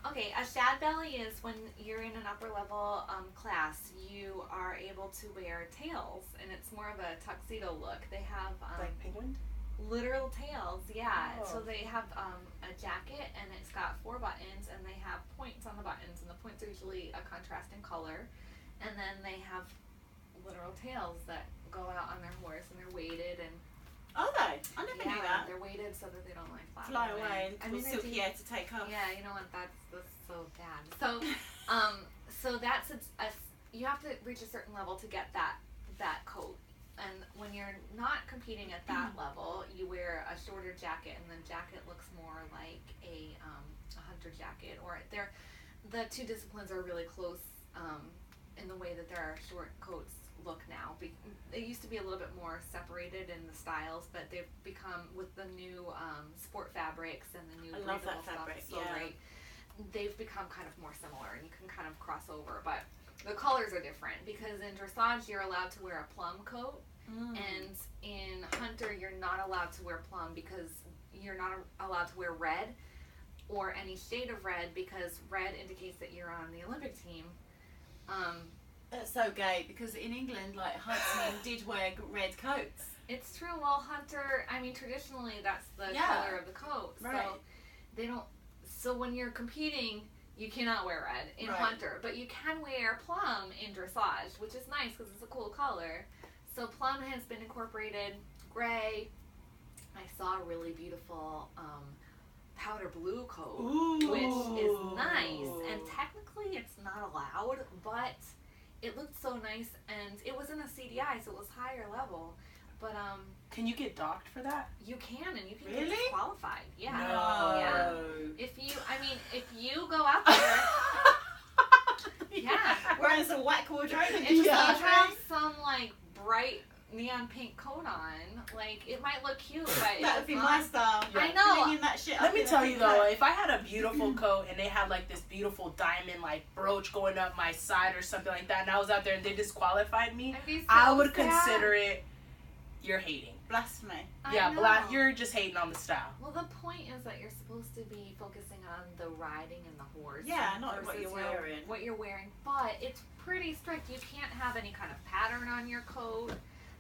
Okay, a shad belly is when you're in an upper level class, you are able to wear tails, and it's more of a tuxedo look. They have Like penguin? literal tails, yeah. Oh. So they have a jacket, and it's got 4 buttons, and they have points on the buttons, and the points are usually a contrasting color, and then they have literal tails that go out on their horse, and they're weighted, and Are they? I never knew that. they're weighted so that they don't like Fly away and they silky do- hair to take off. Yeah, you know what? That's so bad. So, so that's you have to reach a certain level to get that coat. And when you're not competing at that level, you wear a shorter jacket, and the jacket looks more like a hunter jacket. Or the two disciplines are really close in the way that their short coats look now. They used to be a little bit more separated in the styles, but they've become, with the new sport fabrics and the new I love that breathable stuff, fabric, so yeah. great. They've become kind of more similar, and you can kind of cross over, but the colors are different because in dressage you're allowed to wear a plum coat, and in hunter you're not allowed to wear plum because you're not allowed to wear red or any shade of red because red indicates that you're on the Olympic team. That's so gay, because in England, like, huntsmen did wear red coats. It's true. Well, hunter, I mean, traditionally that's the Yeah. color of the coat. Right. So they don't. So when you're competing, you cannot wear red in Right. hunter, but you can wear plum in dressage, which is nice because it's a cool color. So plum has been incorporated. Gray. I saw a really beautiful powder blue coat, which is nice. And technically, it's not allowed, but it looked so nice, and it was in a CDI, so it was higher level. But Can you get docked for that? you can, and you can Really? get disqualified. Yeah. No. Yeah. If you go out there, yeah. Wearing some whack wardrobe and If you Yeah. have some like bright neon pink coat on, like it might look cute, but that would be my style. Yeah. I know. Flinging that shit Let up me in a tell pink you though, coat. if I had a beautiful coat and they had like this beautiful diamond like brooch going up my side or something like that, and I was out there and they disqualified me, I'd be so I would sad. consider it you're hating. Blasphemy. I Yeah, know. you're just hating on the style. Well, the point is that you're supposed to be focusing on the riding and the horse. Yeah, not what versus you're your- wearing. What you're wearing, but it's pretty strict. You can't have any kind of pattern on your coat.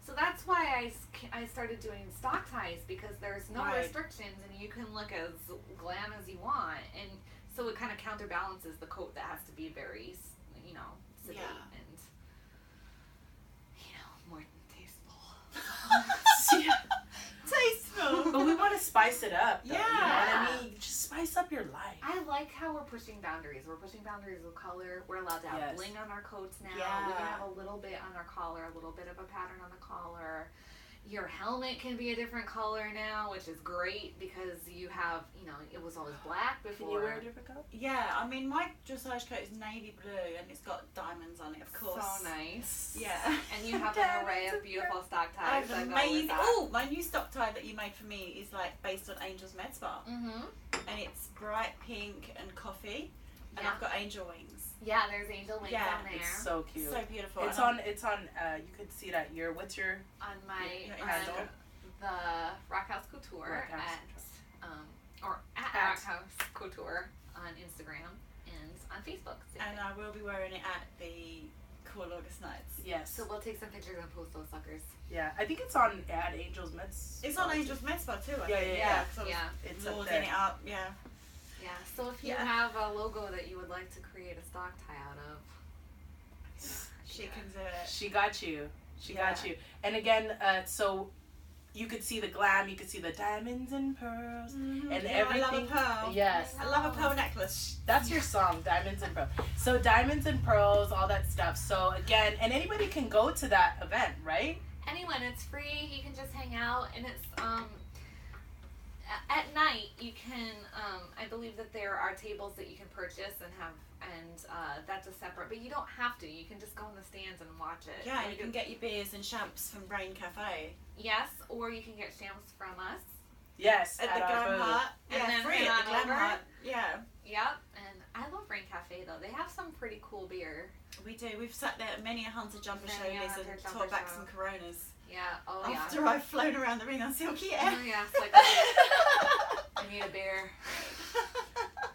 So that's why I started doing stock ties, because there's no Right. restrictions and you can look as glam as you want. And so it kind of counterbalances the coat that has to be very, sedate Yeah. and, more tasteful. Tasteful. But we want to spice it up, though, you know what Yeah. I mean? Just spice up your life. I like how we're pushing boundaries. We're pushing boundaries with color. We're allowed to have Yes. bling on our coats now. Yeah. We can have a little bit on our collar, a little bit of a pattern on the collar. Your helmet can be a different color now, which is great because you have, it was always black before. Can you wear a different color? Yeah, I mean, my dressage coat is navy blue and it's got diamonds on it, of course. So nice. Yeah. And you have an array of beautiful stock I ties. have an amazing. Oh, my new stock tie that you made for me is like based on Angel's Med Spa, Mm-hmm. and it's bright pink and coffee, and Yeah. I've got angel wings. Yeah, there's angel wings Yeah, on there. It's so cute. So beautiful. It's And on, you could see it at what's your, on my Your on handle? the Rock House Couture Rock House at At- Rock House Couture on Instagram and on Facebook. And I will be wearing it at the Cool August Nights. yes. So we'll take some pictures and post those suckers. Yeah, I think it's on at Angel's Meds. It's on Angel's Med Spa too, I Yeah, think. yeah, so yeah. It's up lording there. it up, yeah. Yeah, Yeah, so if you Yeah. have a logo that you would like to create a stock tie out of, She can do it. She got you. She Yeah. got you. And again, so you could see the glam, you could see the diamonds and pearls and everything. I love a pearl. Yes. I love a pearl necklace. That's your song, Diamonds and Pearls. So diamonds and pearls, all that stuff. So again, and anybody can go to that event, right? anyone, it's free. You can just hang out, and it's at night. You can I believe that there are tables that you can purchase and have, and that's a separate. But you don't have to. You can just go in the stands and watch it. Yeah, and you can get your beers and champs from Brain Cafe. Yes, or you can get stamps from us. Yes, At the our Glam booth. Hut. And Yeah, then free head at the on Glam over. Hut. Yeah. Yep, and I love Rain Cafe though. They have some pretty cool beer. We do. We've sat there at many a Hunter Jumper show, Many a Liz, Hunter and Jumper taught back show. some Coronas. Yeah. Oh After yeah. I've flown around the ring on Silky Air. Oh yeah. It's like I need a beer.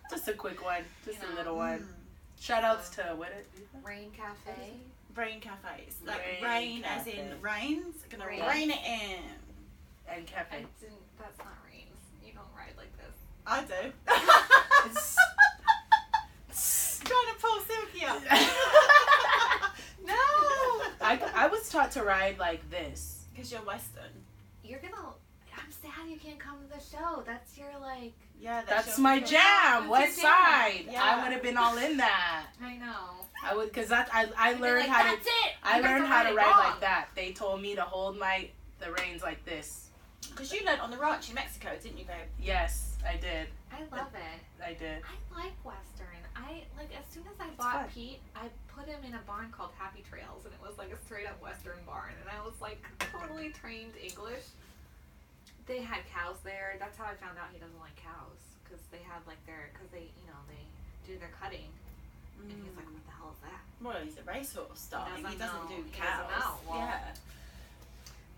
Just a quick one. Just You a know. little one. Shout outs to what it Rain Cafe. Brain cafes. Like Rain rain as Cafe. in rains. Gonna Rain. rain it in. I and cafe. didn't. That's not Rains. You don't ride like this. I do. It's- Trying to pull Silky up. No! I was taught to ride like this. Because you're Western. You're gonna. I'm sad you can't come to the show. That's your like. Yeah, That's your my favorite. jam, That's West your jam. Side. Yeah. I would have been all in that. I know. I would, cause that I You'd be learned like, how to. That's it. I You have learned how to it ride wrong." like that. They told me to hold the reins like this. Because you learned on the ranch in Mexico, didn't you, babe? Yes, I did. I love it. I did. I like Western. I like as soon as I bought fun. Pete, I put him in a barn called Happy Trails, and it was like a straight up Western barn, and I was like totally trained English. They had cows there. That's how I found out he doesn't like cows, because they had like because they they do their cutting, and he's like, what the hell is that? Well, he's a racehorse, darling. He doesn't know. do He cows. doesn't know. Well, Yeah.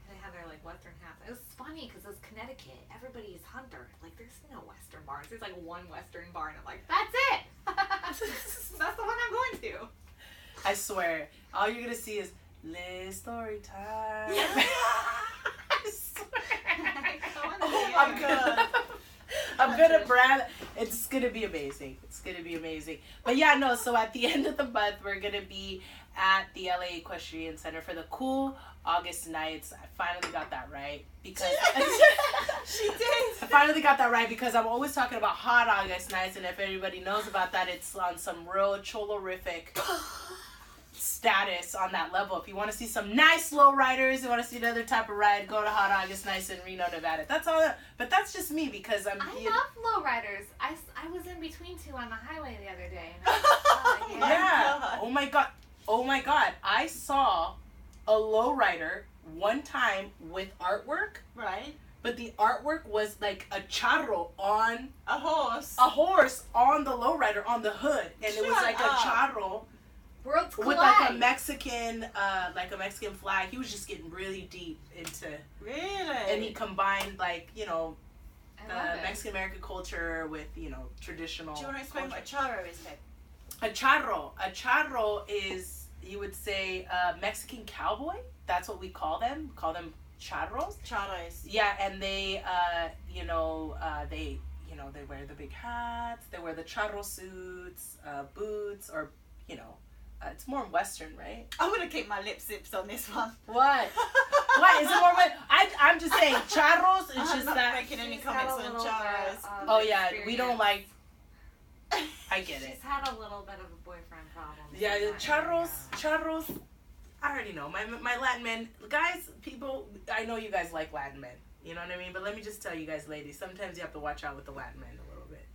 They had their like Western hats. It was funny because it was Connecticut. Everybody's hunter. Like there's no Western barns. There's like one Western barn. I'm like, that's it. That's the one I'm going to. I swear, all you're gonna see is Liz story time. I swear. Oh my God. I'm gonna brand. It's gonna be amazing. It's gonna be amazing. But yeah, no. So at the end of the month, we're gonna be at the LA Equestrian Center for the cool August nights. I finally got that right because She did. I finally got that right because I'm always talking about hot August nights, and if anybody knows about that, it's on some real cholerific status on that level. If you want to see some nice low riders, you want to see another type of ride, go to Hot August Nights in Reno, Nevada. That's all. But that's just me because I'm. I love lowriders. I was in between two on the highway the other day. And I was Oh like, my Yeah. God. Oh my god. Oh my god. I saw a lowrider one time with artwork, Right. but the artwork was like a charro on A horse. a horse on the lowrider on the hood, and it was Shut like up. a charro World's with collide. like a Mexican flag. He was just getting really deep into, Really? and he combined I love it. Mexican American culture with traditional. Do you want to explain culture. what a charo is, babe? A charro is, you would say, a Mexican cowboy. That's what we call them. We call them charros. Charos. Yeah, and they they wear the big hats. They wear the charro suits, boots, or it's more Western, right? I'm going to keep my lip zips on this one. What? What is it more? I'm just saying charros. It's I'm just not that. making any She's had comments a on little charos. bit of Oh yeah, we don't experience. like. I get it. She's had a little bit of a boyfriend problem. Yeah, in the that charros. I already know my Latin men, guys. People, I know you guys like Latin men. You know what I mean? But let me just tell you guys, ladies. Sometimes you have to watch out with the Latin men a little bit.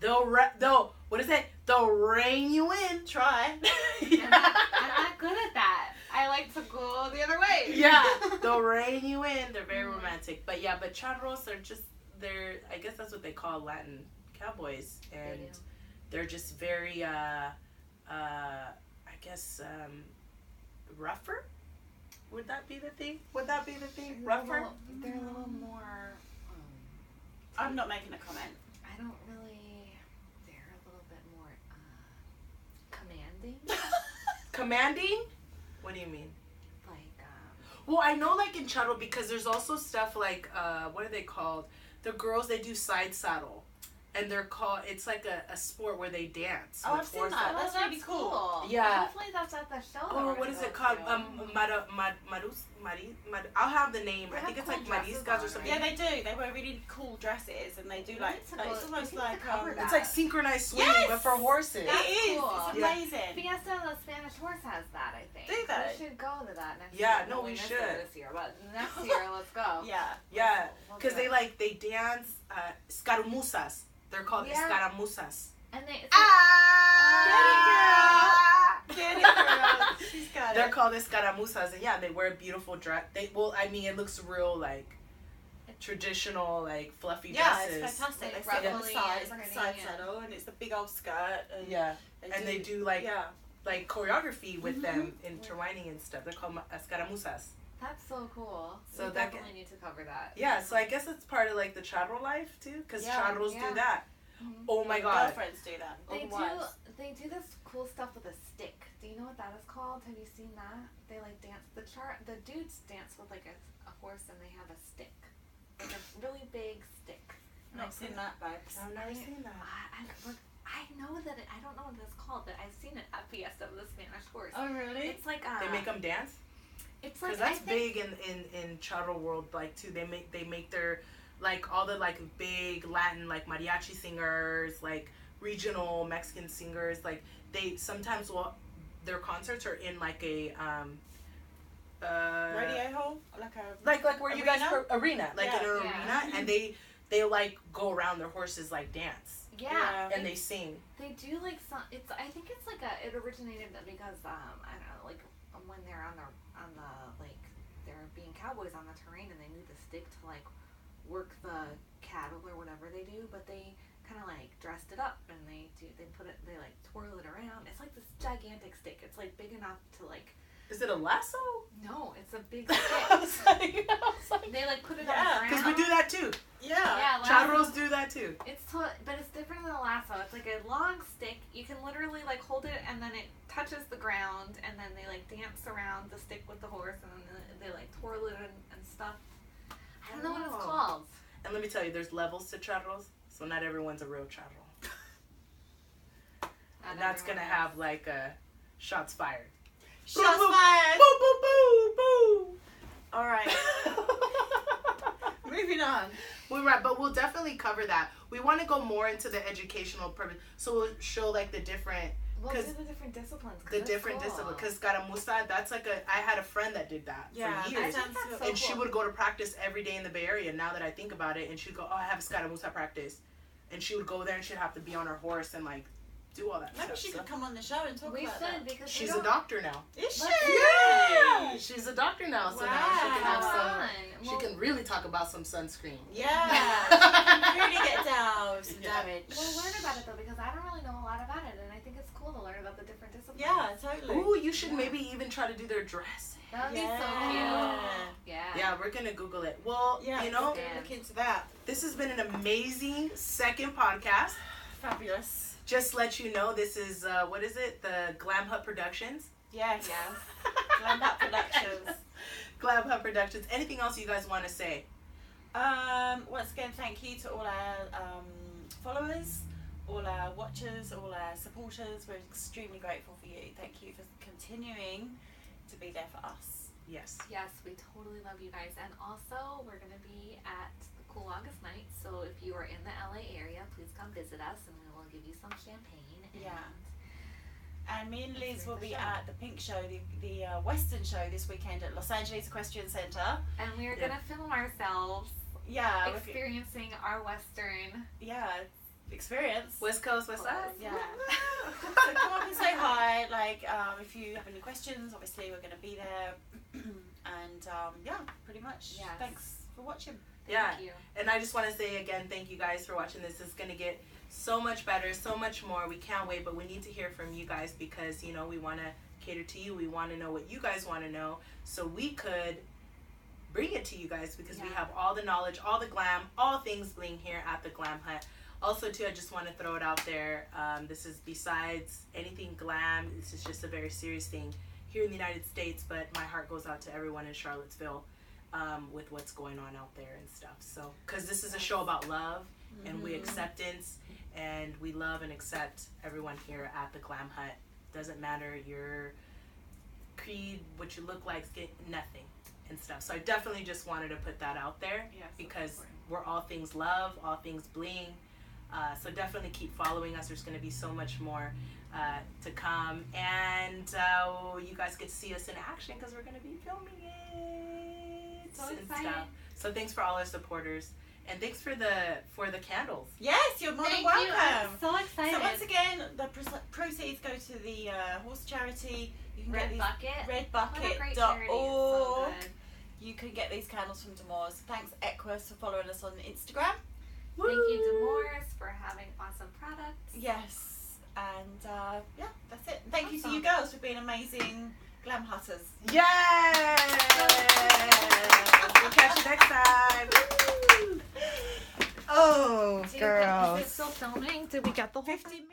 They'll what is it? They'll rein you in. Try. area. I'm not good at that. I like to go the other way. Yeah, they'll rein you in. They're very romantic. But yeah, but charros are they're I guess that's what they call Latin cowboys, and They do. they're just very I guess rougher. Would that be the thing? Rougher? They're a little more. I'm not making a comment. I don't really. They're a little bit more commanding. Commanding? What do you mean? Like Well, I know like in charro because there's also stuff like what are they called? The girls, they do side saddle. and they're called. It's like a sport where they dance. Oh, with I've seen horses. that. That's really cool. Yeah. Hopefully that's at the show. that Oh, we're what gonna is go it called? to. I'll have the name. They I think have it's like cool dresses mariscas or on, something. Yeah, they do. They wear really cool dresses, and they do like need to go- it's we almost need to like cover that. It's like synchronized swimming, Yes! but for horses. That's it is. cool. It's Yeah. amazing. Fiesta the Spanish Horse has that, I think. Do they? We should go to that next Yeah, year. no, Well, we missed should. it this year, but next year, let's go. Yeah. Yeah, We'll because do they it. they dance escaramusas. They're called Yeah. escaramusas. And they. Get it, girl. She's got They're it. called escaramusas, and yeah, they wear a beautiful dress. I mean, it looks real like traditional, like fluffy Yeah, dresses. it's fantastic. They Like sit on the ruffly side, and it's like a pretty side and- saddle, and it's the big old skirt. And Yeah, and they do like yeah. like choreography with them Mhm. intertwining and stuff. They're called escaramusas. That's so cool. So we that definitely need to cover that. Yeah, so I guess it's part of like the charro life too, because Yeah, charros yeah. do that. Mhm. Oh my god. Girlfriends do that. All They the wives. they do this cool stuff with a stick. Do you know what that is called? Have you seen that? They like dance the dudes dance with like a horse and they have a stick. Like a really big stick. And Not I seen think- that, babes. I've never seen that. I know that I don't know what it's called, but I've seen it at Fiesta with the Spanish Horse. Oh, really? It's like They make them dance. It's like Because that's I think, big in charro world, like too. They make their like all the like big Latin like mariachi singers, like regional Mexican singers. Like they sometimes their concerts are in like a Radio hall? Like a... like where you guys arena, like Yeah. in an Yeah. arena, and they like go around their horses like dance, yeah. and they sing. They do like some. I think it's like it originated because I don't know, like when they're on the like they're being cowboys on the terrain and they need the stick to like work the cattle or whatever they do, but they kind of like dressed it up and they like twirl it around. It's like this gigantic stick. It's like big enough to like. Is it a lasso? No, it's a big I was stick. like, They like put it Yeah, on the ground. because we do that too. Yeah. Yeah, Charros do that too. but it's different than a lasso. It's like a long stick. You can literally like hold it and then it touches the ground and then they like dance around the stick with the horse and then they like twirl it and stuff. I don't know what it's called. And let me tell you, there's levels to charros, so not everyone's a real charro. And that's gonna have like shots fired. Shots Boo, boo, fired! Boo boo boo boo. All right. Moving on. But we'll definitely cover that. We want to go more into the educational purpose, so we'll show like the different. We'll do 'cause the different disciplines. The different disciplines, because Scaramuza, that's like I had a friend that did that Yeah, for that years. sounds That's so And she cool. would go to practice every day in the Bay Area. Now that I think about it, and she'd go, "Oh, I have a Scaramuza practice," and she would go there and she'd have to be on her horse and like do all that Maybe stuff. she So could come on the show and talk We about should that. because she's we a doctor now. Is she? Yeah, she's a doctor now, so now she can have Wow. some. She can really talk about some sunscreen. Yeah. She can really get down with some Yeah. damage. We'll learn about it though because I don't really know a lot about it and I think it's cool to learn about the different disciplines. Yeah, totally. Ooh, you should maybe even try to do their dress. That would Yeah. be so cute. Yeah. Yeah, we're gonna Google it. Well, Yeah, you know, Yeah. look into that. this has been an amazing second podcast. Fabulous. Just let you know, this is what is it? The Glam Hut Productions. Yes. Yes. Glam Hut Productions. Glam Hut Productions. Anything else you guys want to say? Once again, thank you to all our followers, all our watchers, all our supporters. We're extremely grateful for you. Thank you for continuing to be there for us. Yes. Yes, we totally love you guys. And also, we're going to be at the Cool August night. So if you are in the LA area, please come visit us and we will give you some champagne. And Yeah. And me and Liz will be show. at the Pink Show, the Western show this weekend at Los Angeles Equestrian Center. And we are Yeah. going to film ourselves Yeah. experiencing our Western. Experience. West Coast, West Side. Yeah. So come up and say hi. Like, if you have any questions, obviously we're going to be there. And yeah, pretty much. Yes. Thanks for watching. Yeah. Thank you. And I just want to say again, thank you guys for watching this. It's going to get so much better, so much more. We can't wait, but we need to hear from you guys because, you know, we want to cater to you. We want to know what you guys want to know so we could bring it to you guys because we Yeah. have all the knowledge, all the glam, all things bling here at the Glam Hut. Also, too, I just want to throw it out there. This is besides anything glam. This is just a very serious thing here in the United States, but my heart goes out to everyone in Charlottesville with what's going on out there and stuff. So, because this is a show about love and we acceptance, and we love and accept everyone here at the Glam Hut. Doesn't matter your creed, what you look like, nothing and stuff. So I definitely just wanted to put that out there, because we're all things love, all things bling. So definitely keep following us. There's going to be so much more to come, and you guys get to see us in action because we're going to be filming it. So and excited. stuff. So thanks for all our supporters, and thanks for the candles. Yes, you're more than Thank you. welcome. I'm so excited. So once again, the proceeds go to the horse charity. You can get these What a great charity. It's redbucket.org. so good. You can get these candles from DaMoors. Thanks, Equus, for following us on Instagram. Thank you, DaMoors, for having awesome products. Yes, and yeah, that's it. Thank you to you girls for being amazing Glam Hutters. Yes! We'll catch you next time. Woo! Oh, girls. Is it still filming? Did we get the whole 50 thing?